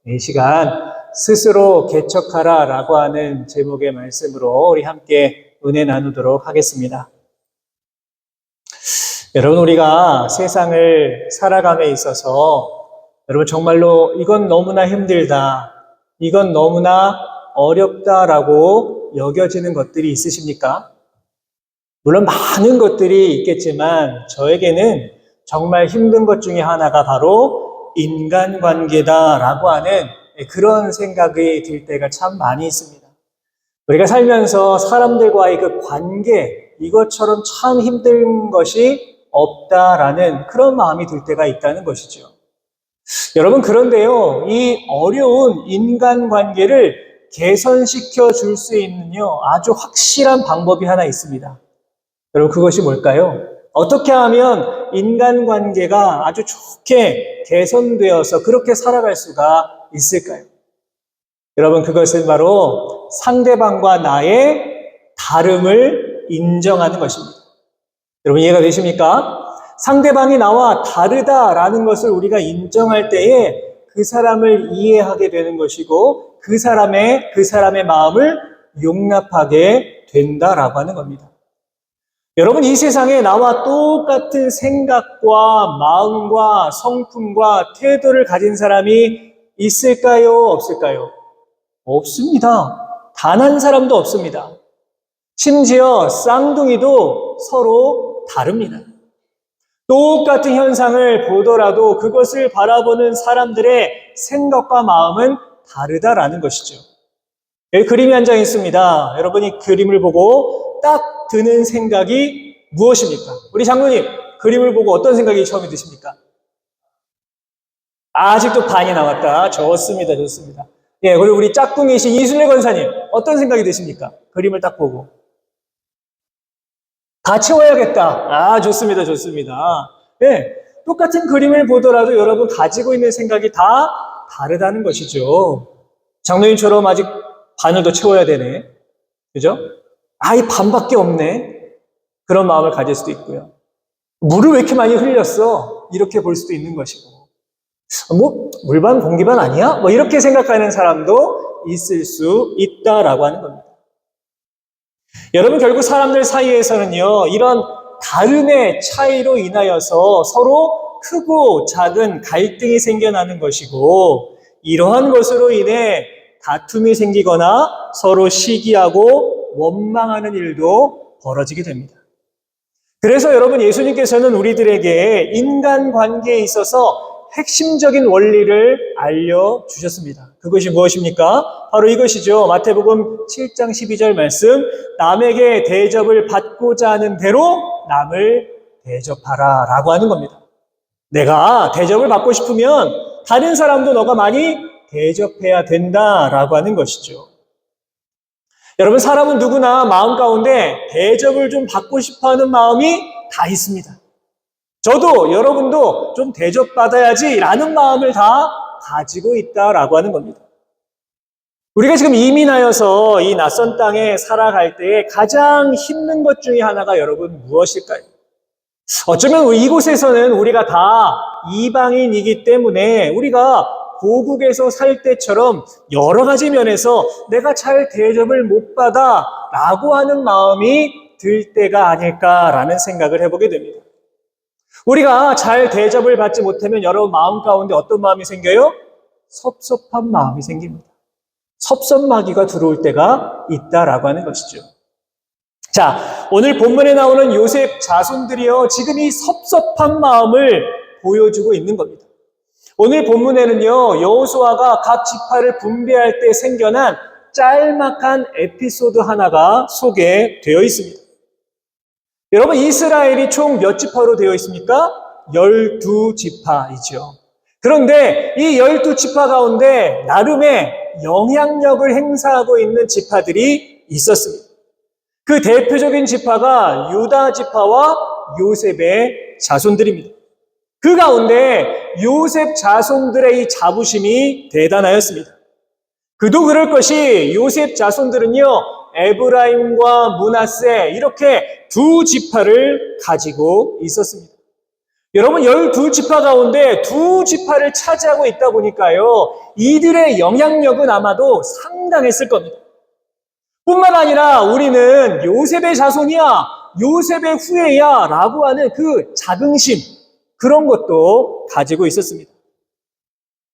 이 시간 스스로 개척하라 라고 하는 제목의 말씀으로 우리 함께 은혜 나누도록 하겠습니다. 여러분, 우리가 세상을 살아감에 있어서 여러분 정말로 이건 너무나 힘들다, 이건 너무나 어렵다라고 여겨지는 것들이 있으십니까? 물론 많은 것들이 있겠지만 저에게는 정말 힘든 것 중에 하나가 바로 인간관계다라고 하는 그런 생각이 들 때가 참 많이 있습니다. 우리가 살면서 사람들과의 그 관계, 이것처럼 참 힘든 것이 없다라는 그런 마음이 들 때가 있다는 것이죠. 여러분, 그런데요, 이 어려운 인간관계를 개선시켜 줄 수 있는요, 아주 확실한 방법이 하나 있습니다. 여러분, 그것이 뭘까요? 어떻게 하면 인간관계가 아주 좋게 개선되어서 그렇게 살아갈 수가 있을까요? 여러분, 그것은 바로 상대방과 나의 다름을 인정하는 것입니다. 여러분, 이해가 되십니까? 상대방이 나와 다르다라는 것을 우리가 인정할 때에 그 사람을 이해하게 되는 것이고 그 사람의 마음을 용납하게 된다라고 하는 겁니다. 여러분, 이 세상에 나와 똑같은 생각과 마음과 성품과 태도를 가진 사람이 있을까요? 없을까요? 없습니다. 단 한 사람도 없습니다. 심지어 쌍둥이도 서로 다릅니다. 똑같은 현상을 보더라도 그것을 바라보는 사람들의 생각과 마음은 다르다라는 것이죠. 여기 그림이 한 장 있습니다. 여러분이 그림을 보고 딱 드는 생각이 무엇입니까? 우리 장로님, 그림을 보고 어떤 생각이 처음에 드십니까? 아직도 반이 남았다. 좋습니다. 좋습니다. 예, 그리고 우리 짝꿍이신 이순례 권사님, 어떤 생각이 드십니까? 그림을 딱 보고. 다 채워야겠다. 아, 좋습니다. 좋습니다. 예, 똑같은 그림을 보더라도 여러분 가지고 있는 생각이 다 다르다는 것이죠. 장로님처럼 아직 반을 더 채워야 되네. 그죠? 아, 이 반밖에 없네. 그런 마음을 가질 수도 있고요. 물을 왜 이렇게 많이 흘렸어? 이렇게 볼 수도 있는 것이고. 뭐, 물반 공기반 아니야? 뭐, 이렇게 생각하는 사람도 있을 수 있다라고 하는 겁니다. 여러분, 결국 사람들 사이에서는요, 이런 다름의 차이로 인하여서 서로 크고 작은 갈등이 생겨나는 것이고, 이러한 것으로 인해 다툼이 생기거나 서로 시기하고 원망하는 일도 벌어지게 됩니다. 그래서 여러분, 예수님께서는 우리들에게 인간관계에 있어서 핵심적인 원리를 알려주셨습니다. 그것이 무엇입니까? 바로 이것이죠. 마태복음 7장 12절 말씀, 남에게 대접을 받고자 하는 대로 남을 대접하라 라고 하는 겁니다. 내가 대접을 받고 싶으면 다른 사람도 너가 많이 대접해야 된다라고 하는 것이죠. 여러분, 사람은 누구나 마음 가운데 대접을 좀 받고 싶어하는 마음이 다 있습니다. 저도 여러분도 좀 대접받아야지라는 마음을 다 가지고 있다라고 하는 겁니다. 우리가 지금 이민하여서 이 낯선 땅에 살아갈 때에 가장 힘든 것 중에 하나가 여러분 무엇일까요? 어쩌면 이곳에서는 우리가 다 이방인이기 때문에 우리가 고국에서 살 때처럼 여러 가지 면에서 내가 잘 대접을 못 받아 라고 하는 마음이 들 때가 아닐까라는 생각을 해보게 됩니다. 우리가 잘 대접을 받지 못하면 여러분 마음 가운데 어떤 마음이 생겨요? 섭섭한 마음이 생깁니다. 섭섭마귀가 들어올 때가 있다라고 하는 것이죠. 자, 오늘 본문에 나오는 요셉 자손들이요, 지금 이 섭섭한 마음을 보여주고 있는 겁니다. 오늘 본문에는요, 여호수아가 각 지파를 분배할 때 생겨난 짤막한 에피소드 하나가 소개되어 있습니다. 여러분, 이스라엘이 총 몇 지파로 되어 있습니까? 12지파이죠. 그런데 이 12지파 가운데 나름의 영향력을 행사하고 있는 지파들이 있었습니다. 그 대표적인 지파가 유다 지파와 요셉의 자손들입니다. 그 가운데 요셉 자손들의 이 자부심이 대단하였습니다. 그도 그럴 것이 요셉 자손들은요, 에브라임과 므낫세 이렇게 두 지파를 가지고 있었습니다. 여러분 12지파 가운데 2지파를 차지하고 있다 보니까요. 이들의 영향력은 아마도 상당했을 겁니다. 뿐만 아니라 우리는 요셉의 자손이야, 요셉의 후예야 라고 하는 그 자긍심, 그런 것도 가지고 있었습니다.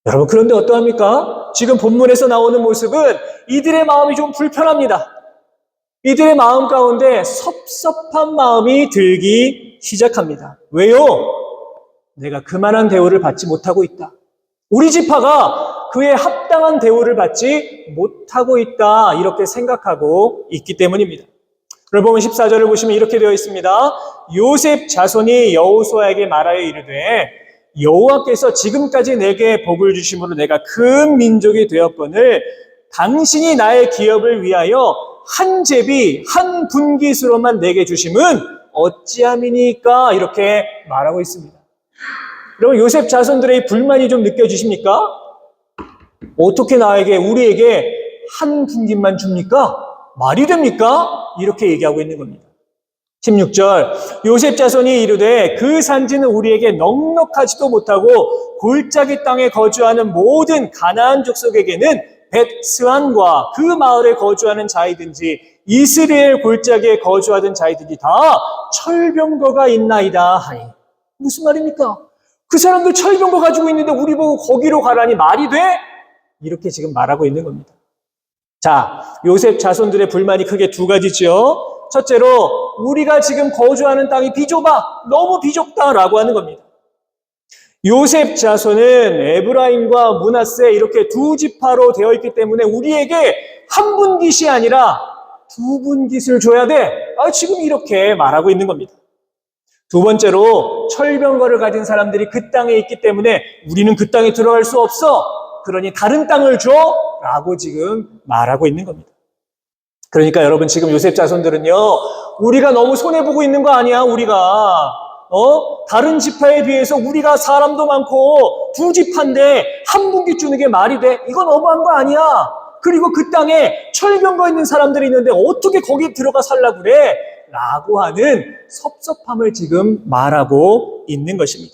여러분 그런데 어떠합니까? 지금 본문에서 나오는 모습은 이들의 마음이 좀 불편합니다. 이들의 마음 가운데 섭섭한 마음이 들기 시작합니다. 왜요? 내가 그만한 대우를 받지 못하고 있다. 우리 지파가 그에 합당한 대우를 받지 못하고 있다. 이렇게 생각하고 있기 때문입니다. 오늘 보면 14절을 보시면 이렇게 되어 있습니다. 요셉 자손이 여호수아에게 말하여 이르되 여호와께서 지금까지 내게 복을 주심으로 내가 큰 민족이 되었거늘 당신이 나의 기업을 위하여 한 제비 한 분깃으로만 내게 주심은 어찌함이니까 이렇게 말하고 있습니다. 여러분 요셉 자손들의 불만이 좀 느껴지십니까? 어떻게 우리에게 한 분깃만 줍니까? 말이 됩니까? 이렇게 얘기하고 있는 겁니다. 16절 요셉 자손이 이르되 그 산지는 우리에게 넉넉하지도 못하고 골짜기 땅에 거주하는 모든 가나안 족속에게는 벳스안과 그 마을에 거주하는 자이든지 이스라엘 골짜기에 거주하던 자이든지 다 철병거가 있나이다 하니. 무슨 말입니까? 그 사람들 철병거 가지고 있는데 우리 보고 거기로 가라니 말이 돼? 이렇게 지금 말하고 있는 겁니다. 자, 요셉 자손들의 불만이 크게 두 가지죠. 첫째로 우리가 지금 거주하는 땅이 비좁아, 너무 비좁다라고 하는 겁니다. 요셉 자손은 에브라임과 므낫세 이렇게 2지파로 되어 있기 때문에 우리에게 한 분깃이 아니라 2분깃을 줘야 돼. 지금 이렇게 말하고 있는 겁니다. 두 번째로 철병거를 가진 사람들이 그 땅에 있기 때문에 우리는 그 땅에 들어갈 수 없어. 그러니 다른 땅을 줘 라고 지금 말하고 있는 겁니다. 그러니까 여러분 지금 요셉 자손들은요, 우리가 너무 손해보고 있는 거 아니야? 우리가 다른 지파에 비해서 우리가 사람도 많고 2지파인데 한 분깃 주는 게 말이 돼? 이건 너무한 거 아니야? 그리고 그 땅에 철병거 있는 사람들이 있는데 어떻게 거기 들어가 살라고 그래? 라고 하는 섭섭함을 지금 말하고 있는 것입니다.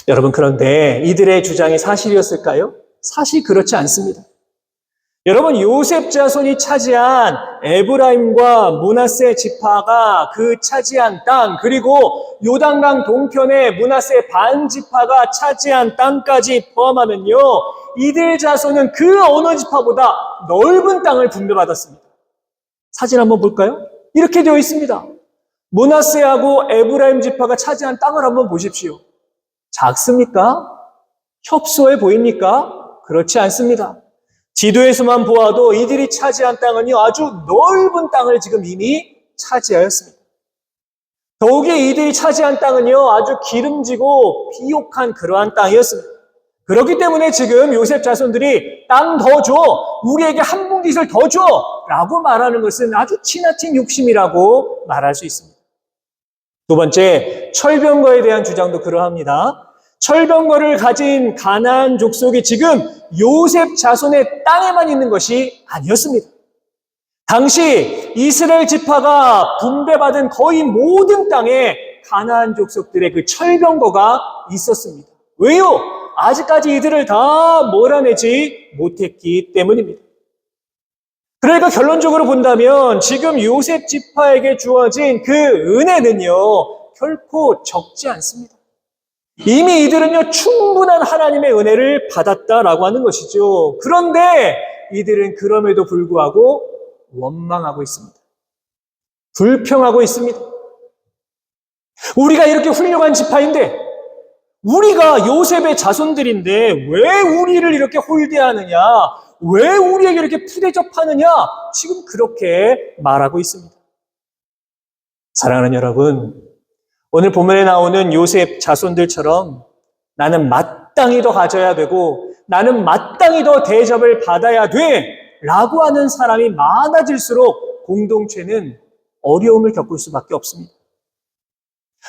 여러분 그런데 이들의 주장이 사실이었을까요? 사실 그렇지 않습니다. 여러분 요셉 자손이 차지한 에브라임과 므낫세 지파가 그 차지한 땅, 그리고 요단강 동편의 므낫세 반 지파가 차지한 땅까지 포함하면요, 이들 자손은 그 어느 지파보다 넓은 땅을 분배받았습니다. 사진 한번 볼까요? 이렇게 되어 있습니다. 므낫세하고 에브라임 지파가 차지한 땅을 한번 보십시오. 작습니까? 협소해 보입니까? 그렇지 않습니다. 지도에서만 보아도 이들이 차지한 땅은요, 아주 넓은 땅을 지금 이미 차지하였습니다. 더욱이 이들이 차지한 땅은요, 아주 기름지고 비옥한 그러한 땅이었습니다. 그렇기 때문에 지금 요셉 자손들이 땅 더 줘, 우리에게 한 분깃을 더 줘 라고 말하는 것은 아주 지나친 욕심이라고 말할 수 있습니다. 두 번째, 철병거에 대한 주장도 그러합니다. 철병거를 가진 가나안 족속이 지금 요셉 자손의 땅에만 있는 것이 아니었습니다. 당시 이스라엘 지파가 분배받은 거의 모든 땅에 가나안 족속들의 그 철병거가 있었습니다. 왜요? 아직까지 이들을 다 몰아내지 못했기 때문입니다. 그러니까 결론적으로 본다면 지금 요셉 지파에게 주어진 그 은혜는요, 결코 적지 않습니다. 이미 이들은요, 충분한 하나님의 은혜를 받았다라고 하는 것이죠. 그런데 이들은 그럼에도 불구하고 원망하고 있습니다. 불평하고 있습니다. 우리가 이렇게 훌륭한 지파인데, 우리가 요셉의 자손들인데 왜 우리를 이렇게 홀대하느냐, 왜 우리에게 이렇게 푸대접하느냐, 지금 그렇게 말하고 있습니다. 사랑하는 여러분, 오늘 본문에 나오는 요셉 자손들처럼 나는 마땅히 더 가져야 되고 나는 마땅히 더 대접을 받아야 돼 라고 하는 사람이 많아질수록 공동체는 어려움을 겪을 수밖에 없습니다.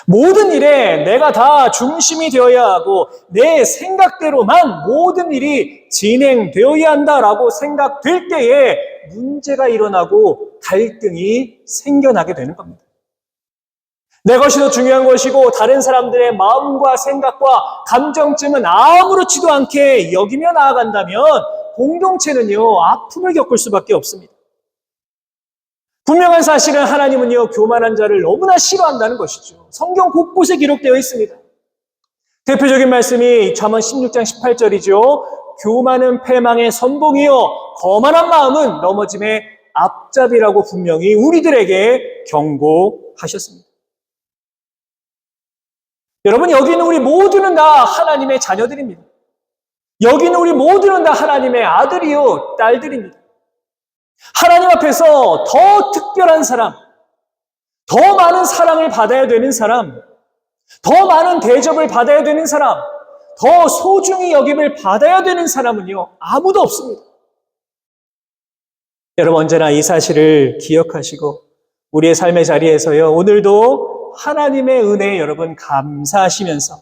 모든 일에 내가 다 중심이 되어야 하고 내 생각대로만 모든 일이 진행되어야 한다라고 생각될 때에 문제가 일어나고 갈등이 생겨나게 되는 겁니다. 내 것이 더 중요한 것이고 다른 사람들의 마음과 생각과 감정쯤은 아무렇지도 않게 여기며 나아간다면 공동체는요, 아픔을 겪을 수밖에 없습니다. 분명한 사실은 하나님은요, 교만한 자를 너무나 싫어한다는 것이죠. 성경 곳곳에 기록되어 있습니다. 대표적인 말씀이 잠언 16장 18절이죠. 교만은 패망의 선봉이요 거만한 마음은 넘어짐의 앞잡이라고 분명히 우리들에게 경고하셨습니다. 여러분, 여기는 우리 모두는 다 하나님의 자녀들입니다. 여기는 우리 모두는 다 하나님의 아들이요 딸들입니다. 하나님 앞에서 더 특별한 사람, 더 많은 사랑을 받아야 되는 사람, 더 많은 대접을 받아야 되는 사람, 더 소중히 여김을 받아야 되는 사람은요, 아무도 없습니다. 여러분, 언제나 이 사실을 기억하시고 우리의 삶의 자리에서요, 오늘도 하나님의 은혜에 여러분 감사하시면서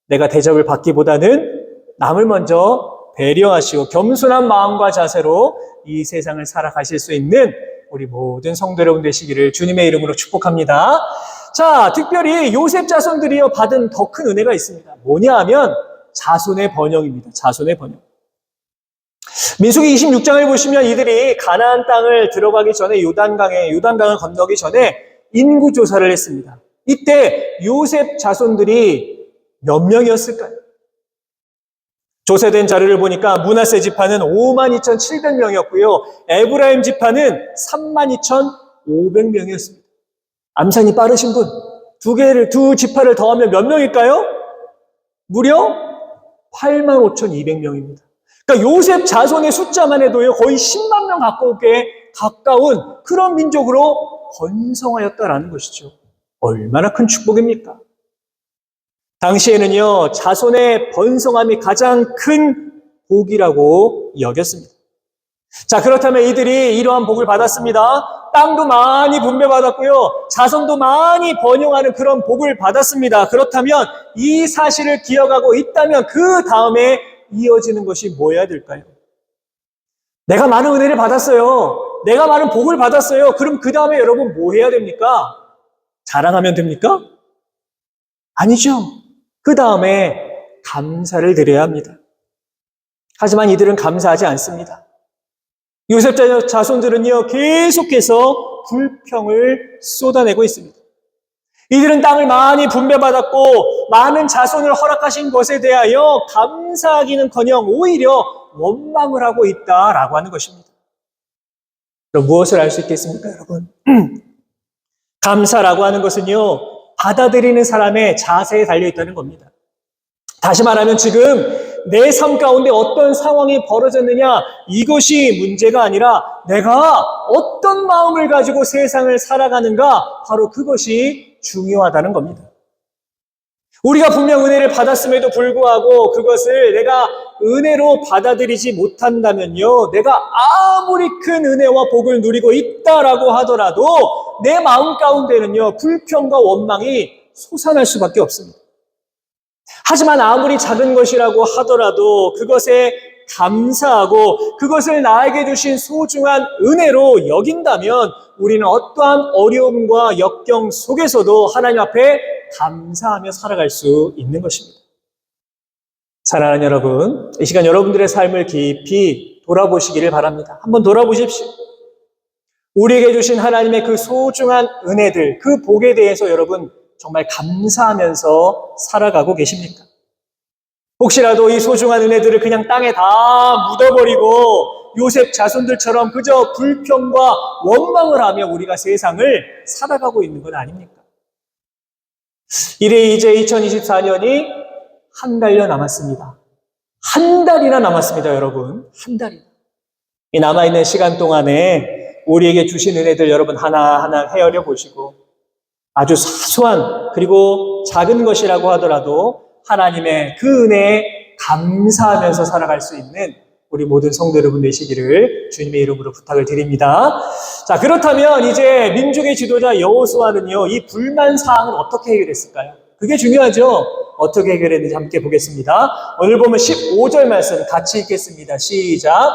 내가 대접을 받기보다는 남을 먼저 배려하시고 겸손한 마음과 자세로 이 세상을 살아가실 수 있는 우리 모든 성도 여러분 되시기를 주님의 이름으로 축복합니다. 자, 특별히 요셉 자손들이요 받은 더 큰 은혜가 있습니다. 뭐냐 하면 자손의 번영입니다. 자손의 번영. 민수기 26장을 보시면 이들이 가나안 땅을 들어가기 전에 요단강을 건너기 전에 인구 조사를 했습니다. 이때 요셉 자손들이 몇 명이었을까요? 조사된 자료를 보니까 므낫세 지파는 52,700명이었고요. 에브라임 지파는 32,500명이었습니다. 암산이 빠르신 분, 두 지파를 더하면 몇 명일까요? 무려 85,200명입니다. 그러니까 요셉 자손의 숫자만 해도요, 거의 10만 명 가까운 그런 민족으로 번성하였다라는 것이죠. 얼마나 큰 축복입니까? 당시에는요, 자손의 번성함이 가장 큰 복이라고 여겼습니다. 자, 그렇다면 이들이 이러한 복을 받았습니다. 땅도 많이 분배받았고요. 자손도 많이 번영하는 그런 복을 받았습니다. 그렇다면 이 사실을 기억하고 있다면 그 다음에 이어지는 것이 뭐여야 될까요? 내가 많은 은혜를 받았어요. 내가 많은 복을 받았어요. 그럼 그 다음에 여러분 뭐 해야 됩니까? 자랑하면 됩니까? 아니죠. 그 다음에 감사를 드려야 합니다. 하지만 이들은 감사하지 않습니다. 요셉 자손들은요, 계속해서 불평을 쏟아내고 있습니다. 이들은 땅을 많이 분배받았고 많은 자손을 허락하신 것에 대하여 감사하기는커녕 오히려 원망을 하고 있다라고 하는 것입니다. 그럼 무엇을 알 수 있겠습니까, 여러분? 감사라고 하는 것은요, 받아들이는 사람의 자세에 달려있다는 겁니다. 다시 말하면 지금 내 삶 가운데 어떤 상황이 벌어졌느냐, 이것이 문제가 아니라 내가 어떤 마음을 가지고 세상을 살아가는가, 바로 그것이 중요하다는 겁니다. 우리가 분명 은혜를 받았음에도 불구하고 그것을 내가 은혜로 받아들이지 못한다면요, 내가 아무리 큰 은혜와 복을 누리고 있다라고 하더라도 내 마음 가운데는요, 불평과 원망이 솟아날 수밖에 없습니다. 하지만 아무리 작은 것이라고 하더라도 그것에 감사하고 그것을 나에게 주신 소중한 은혜로 여긴다면 우리는 어떠한 어려움과 역경 속에서도 하나님 앞에 감사하며 살아갈 수 있는 것입니다. 사랑하는 여러분, 이 시간 여러분들의 삶을 깊이 돌아보시기를 바랍니다. 한번 돌아보십시오. 우리에게 주신 하나님의 그 소중한 은혜들, 그 복에 대해서 여러분 정말 감사하면서 살아가고 계십니까? 혹시라도 이 소중한 은혜들을 그냥 땅에 다 묻어버리고 요셉 자손들처럼 그저 불평과 원망을 하며 우리가 세상을 살아가고 있는 건 아닙니까? 이래 이제 2024년이 한 달여 남았습니다. 한 달이나 남았습니다, 여러분. 한 달이나. 이 남아있는 시간 동안에 우리에게 주신 은혜들 여러분 하나하나 헤아려 보시고 아주 사소한 그리고 작은 것이라고 하더라도 하나님의 그 은혜에 감사하면서 살아갈 수 있는 우리 모든 성도 여러분 되시기를 주님의 이름으로 부탁을 드립니다. 자, 그렇다면 이제 민족의 지도자 여호수아는요, 이 불만 사항을 어떻게 해결했을까요? 그게 중요하죠. 어떻게 해결했는지 함께 보겠습니다. 오늘 보면 15절 말씀 같이 읽겠습니다. 시작.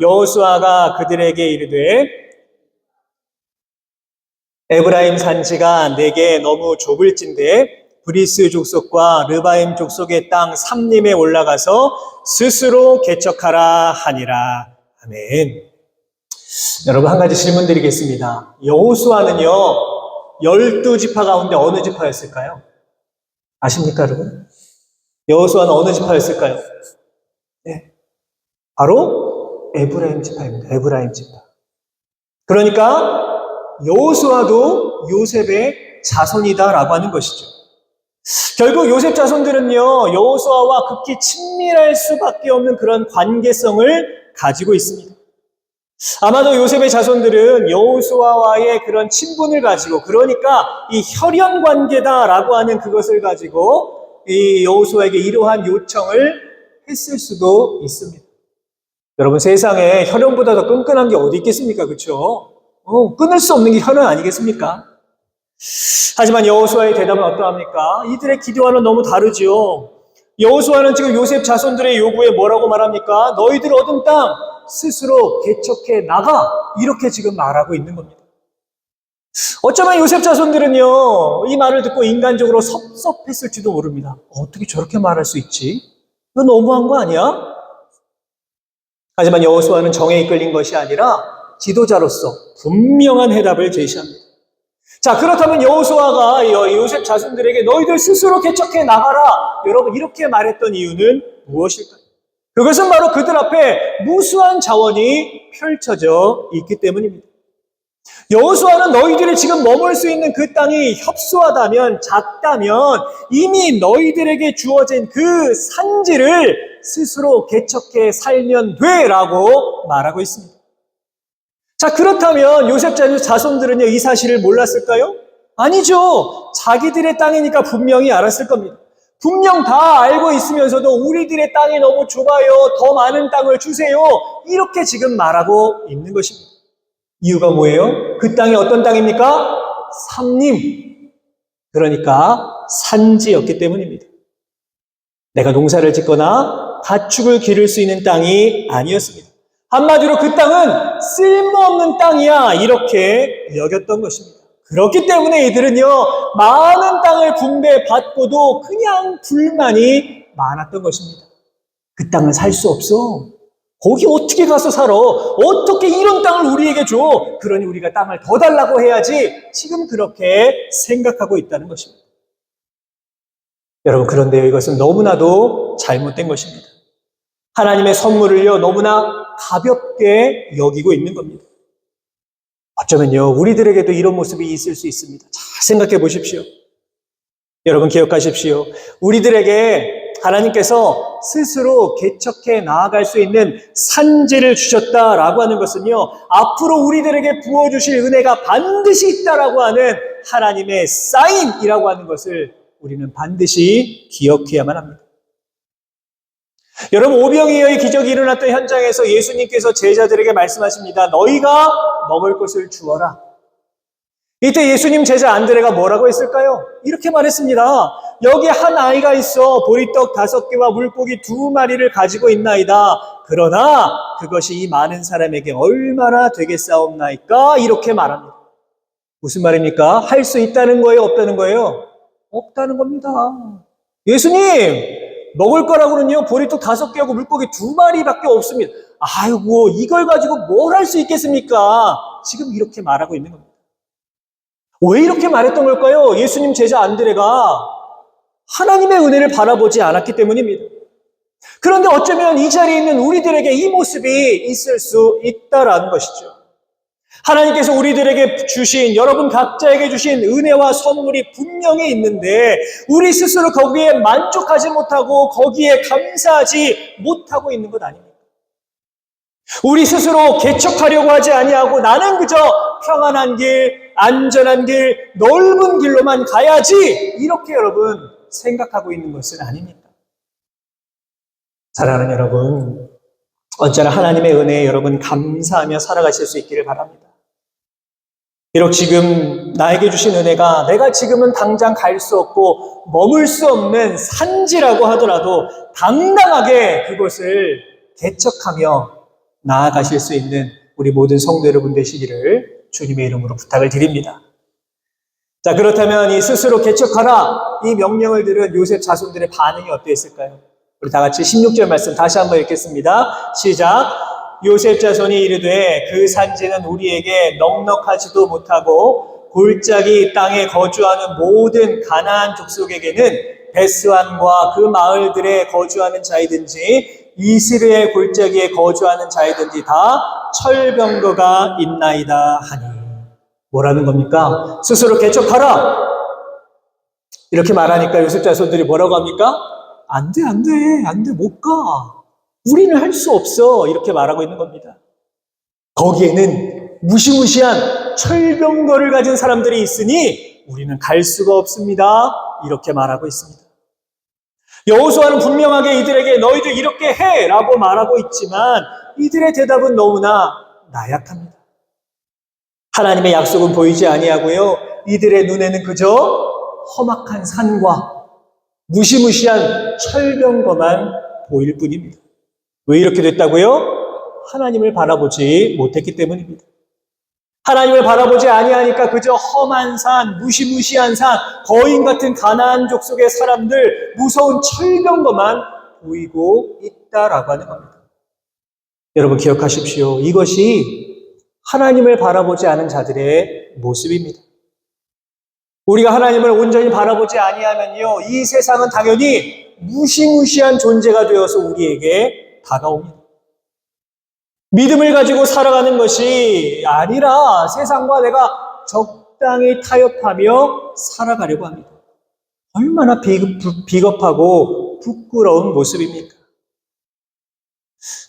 여호수아가 그들에게 이르되 에브라임 산지가 내게 너무 좁을진데 브리스 족속과 르바임 족속의 땅 삼림에 올라가서 스스로 개척하라 하니라. 아멘. 여러분, 한 가지 질문 드리겠습니다. 여호수아는요 12지파 가운데 어느 지파였을까요? 아십니까, 여러분? 여호수아는 어느 지파였을까요? 네, 바로 에브라임 지파입니다. 에브라임 지파. 그러니까 여호수아도 요셉의 자손이다라고 하는 것이죠. 결국 요셉 자손들은요 여호수아와 극히 친밀할 수밖에 없는 그런 관계성을 가지고 있습니다. 아마도 요셉의 자손들은 여호수아와의 그런 친분을 가지고, 그러니까 이 혈연 관계다라고 하는 그것을 가지고 이 여호수아에게 이러한 요청을 했을 수도 있습니다. 여러분, 세상에 혈연보다 더 끈끈한 게 어디 있겠습니까? 그렇죠? 끊을 수 없는 게 혈연 아니겠습니까? 하지만 여호수아의 대답은 어떠합니까? 이들의 기도와는 너무 다르지요. 여호수아는 지금 요셉 자손들의 요구에 뭐라고 말합니까? 너희들 얻은 땅 스스로 개척해 나가, 이렇게 지금 말하고 있는 겁니다. 어쩌면 요셉 자손들은요 이 말을 듣고 인간적으로 섭섭했을지도 모릅니다. 어떻게 저렇게 말할 수 있지? 이거 너무한 거 아니야? 하지만 여호수아는 정에 이끌린 것이 아니라 지도자로서 분명한 해답을 제시합니다. 자, 그렇다면 여호수아가 요셉 자손들에게 너희들 스스로 개척해 나가라, 여러분, 이렇게 말했던 이유는 무엇일까요? 그것은 바로 그들 앞에 무수한 자원이 펼쳐져 있기 때문입니다. 여호수아는 너희들이 지금 머물 수 있는 그 땅이 협소하다면, 작다면 이미 너희들에게 주어진 그 산지를 스스로 개척해 살면 돼 라고 말하고 있습니다. 자, 그렇다면 요셉 자손들은요 이 사실을 몰랐을까요? 아니죠. 자기들의 땅이니까 분명히 알았을 겁니다. 분명 다 알고 있으면서도 우리들의 땅이 너무 좁아요, 더 많은 땅을 주세요, 이렇게 지금 말하고 있는 것입니다. 이유가 뭐예요? 그 땅이 어떤 땅입니까? 삼림, 그러니까 산지였기 때문입니다. 내가 농사를 짓거나 가축을 기를 수 있는 땅이 아니었습니다. 한마디로 그 땅은 쓸모없는 땅이야, 이렇게 여겼던 것입니다. 그렇기 때문에 이들은요 많은 땅을 분배받고도 그냥 불만이 많았던 것입니다. 그 땅을 살 수 없어. 거기 어떻게 가서 살아? 어떻게 이런 땅을 우리에게 줘? 그러니 우리가 땅을 더 달라고 해야지. 지금 그렇게 생각하고 있다는 것입니다. 여러분, 그런데요 이것은 너무나도 잘못된 것입니다. 하나님의 선물을요 너무나 가볍게 여기고 있는 겁니다. 어쩌면요 우리들에게도 이런 모습이 있을 수 있습니다. 잘 생각해 보십시오. 여러분, 기억하십시오. 우리들에게 하나님께서 스스로 개척해 나아갈 수 있는 산지를 주셨다라고 하는 것은요 앞으로 우리들에게 부어주실 은혜가 반드시 있다라고 하는 하나님의 사인이라고 하는 것을 우리는 반드시 기억해야만 합니다. 여러분, 오병이어의 기적이 일어났던 현장에서 예수님께서 제자들에게 말씀하십니다. 너희가 먹을 것을 주어라. 이때 예수님 제자 안드레가 뭐라고 했을까요? 이렇게 말했습니다. 여기 한 아이가 있어 보리떡 5개와 물고기 2마리를 가지고 있나이다. 그러나 그것이 이 많은 사람에게 얼마나 되겠사옵나이까? 이렇게 말합니다. 무슨 말입니까? 할 수 있다는 거예요? 없다는 거예요? 없다는 겁니다. 예수님, 먹을 거라고는요 보리떡 5개하고 물고기 2마리밖에 없습니다. 아이고, 이걸 가지고 뭘 할 수 있겠습니까? 지금 이렇게 말하고 있는 겁니다. 왜 이렇게 말했던 걸까요? 예수님 제자 안드레가 하나님의 은혜를 바라보지 않았기 때문입니다. 그런데 어쩌면 이 자리에 있는 우리들에게 이 모습이 있을 수 있다라는 것이죠. 하나님께서 우리들에게 주신, 여러분 각자에게 주신 은혜와 선물이 분명히 있는데 우리 스스로 거기에 만족하지 못하고 거기에 감사하지 못하고 있는 것 아닙니까? 우리 스스로 개척하려고 하지 아니하고 나는 그저 평안한 길, 안전한 길, 넓은 길로만 가야지, 이렇게 여러분 생각하고 있는 것은 아닙니까? 사랑하는 여러분, 언제나 하나님의 은혜에 여러분 감사하며 살아가실 수 있기를 바랍니다. 비록 지금 나에게 주신 은혜가 내가 지금은 당장 갈 수 없고 머물 수 없는 산지라고 하더라도 당당하게 그것을 개척하며 나아가실 수 있는 우리 모든 성도 여러분 되시기를 주님의 이름으로 부탁을 드립니다. 자, 그렇다면 이 스스로 개척하라 이 명령을 들은 요셉 자손들의 반응이 어땠을까요? 우리 다 같이 16절 말씀 다시 한번 읽겠습니다. 시작. 요셉 자손이 이르되 그 산지는 우리에게 넉넉하지도 못하고 골짜기 땅에 거주하는 모든 가나안 족속에게는 베스안과 그 마을들에 거주하는 자이든지 이스라엘 골짜기에 거주하는 자이든지 다 철병거가 있나이다 하니. 뭐라는 겁니까? 스스로 개척하라 이렇게 말하니까 요셉 자손들이 뭐라고 합니까? 안 돼, 못 가. 우리는 할 수 없어. 이렇게 말하고 있는 겁니다. 거기에는 무시무시한 철병거를 가진 사람들이 있으니 우리는 갈 수가 없습니다. 이렇게 말하고 있습니다. 여호수아는 분명하게 이들에게 너희들 이렇게 해 라고 말하고 있지만 이들의 대답은 너무나 나약합니다. 하나님의 약속은 보이지 아니하고요. 이들의 눈에는 그저 험악한 산과 무시무시한 철병거만 보일 뿐입니다. 왜 이렇게 됐다고요? 하나님을 바라보지 못했기 때문입니다. 하나님을 바라보지 아니하니까 그저 험한 산, 무시무시한 산, 거인 같은 가나안 족속의 사람들, 무서운 철병거만 보이고 있다라고 하는 겁니다. 여러분 기억하십시오. 이것이 하나님을 바라보지 않은 자들의 모습입니다. 우리가 하나님을 온전히 바라보지 아니하면요, 이 세상은 당연히 무시무시한 존재가 되어서 우리에게 다가옵니다. 믿음을 가지고 살아가는 것이 아니라 세상과 내가 적당히 타협하며 살아가려고 합니다. 얼마나 비겁하고 부끄러운 모습입니까?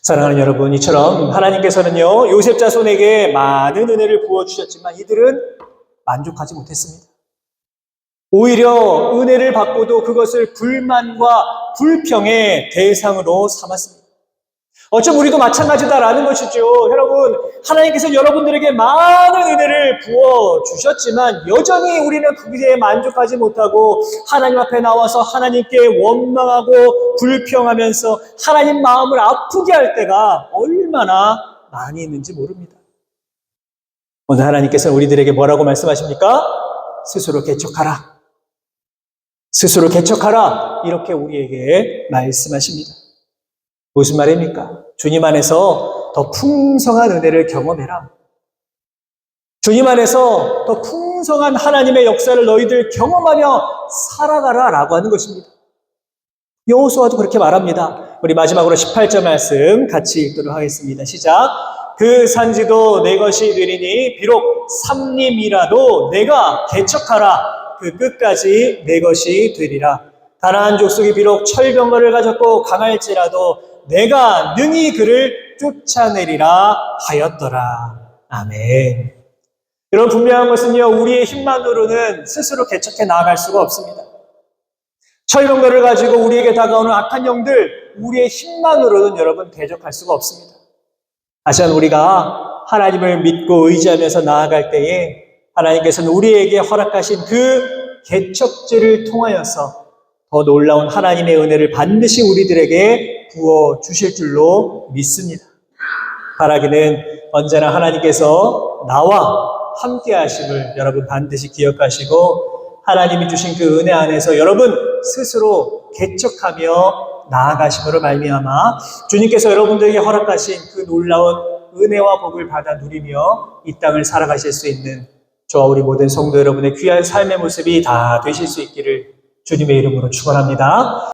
사랑하는 여러분, 이처럼 하나님께서는요, 요셉 자손에게 많은 은혜를 부어주셨지만 이들은 만족하지 못했습니다. 오히려 은혜를 받고도 그것을 불만과 불평의 대상으로 삼았습니다. 어쩜 우리도 마찬가지다라는 것이죠. 여러분, 하나님께서 여러분들에게 많은 은혜를 부어주셨지만 여전히 우리는 그기에 만족하지 못하고 하나님 앞에 나와서 하나님께 원망하고 불평하면서 하나님 마음을 아프게 할 때가 얼마나 많이 있는지 모릅니다. 오늘 하나님께서는 우리들에게 뭐라고 말씀하십니까? 스스로 개척하라. 스스로 개척하라. 이렇게 우리에게 말씀하십니다. 무슨 말입니까? 주님 안에서 더 풍성한 은혜를 경험해라. 주님 안에서 더 풍성한 하나님의 역사를 너희들 경험하며 살아가라 라고 하는 것입니다. 여호수아도 그렇게 말합니다. 우리 마지막으로 18절 말씀 같이 읽도록 하겠습니다. 시작. 그 산지도 내 것이 되리니 비록 삼림이라도 내가 개척하라. 그 끝까지 내 것이 되리라. 가나안 족속이 비록 철병거를 가졌고 강할지라도 내가 능히 그를 쫓아내리라 하였더라. 아멘. 여러분, 분명한 것은요, 우리의 힘만으로는 스스로 개척해 나아갈 수가 없습니다. 철병거를 가지고 우리에게 다가오는 악한 영들, 우리의 힘만으로는 여러분 대적할 수가 없습니다. 하지만 우리가 하나님을 믿고 의지하면서 나아갈 때에 하나님께서는 우리에게 허락하신 그 개척죄를 통하여서 더 놀라운 하나님의 은혜를 반드시 우리들에게 부어주실 줄로 믿습니다. 바라기는 언제나 하나님께서 나와 함께 하심을 여러분 반드시 기억하시고 하나님이 주신 그 은혜 안에서 여러분 스스로 개척하며 나아가심으로 말미암아 주님께서 여러분들에게 허락하신 그 놀라운 은혜와 복을 받아 누리며 이 땅을 살아가실 수 있는 저와 우리 모든 성도 여러분의 귀한 삶의 모습이 다 되실 수 있기를 주님의 이름으로 축원합니다.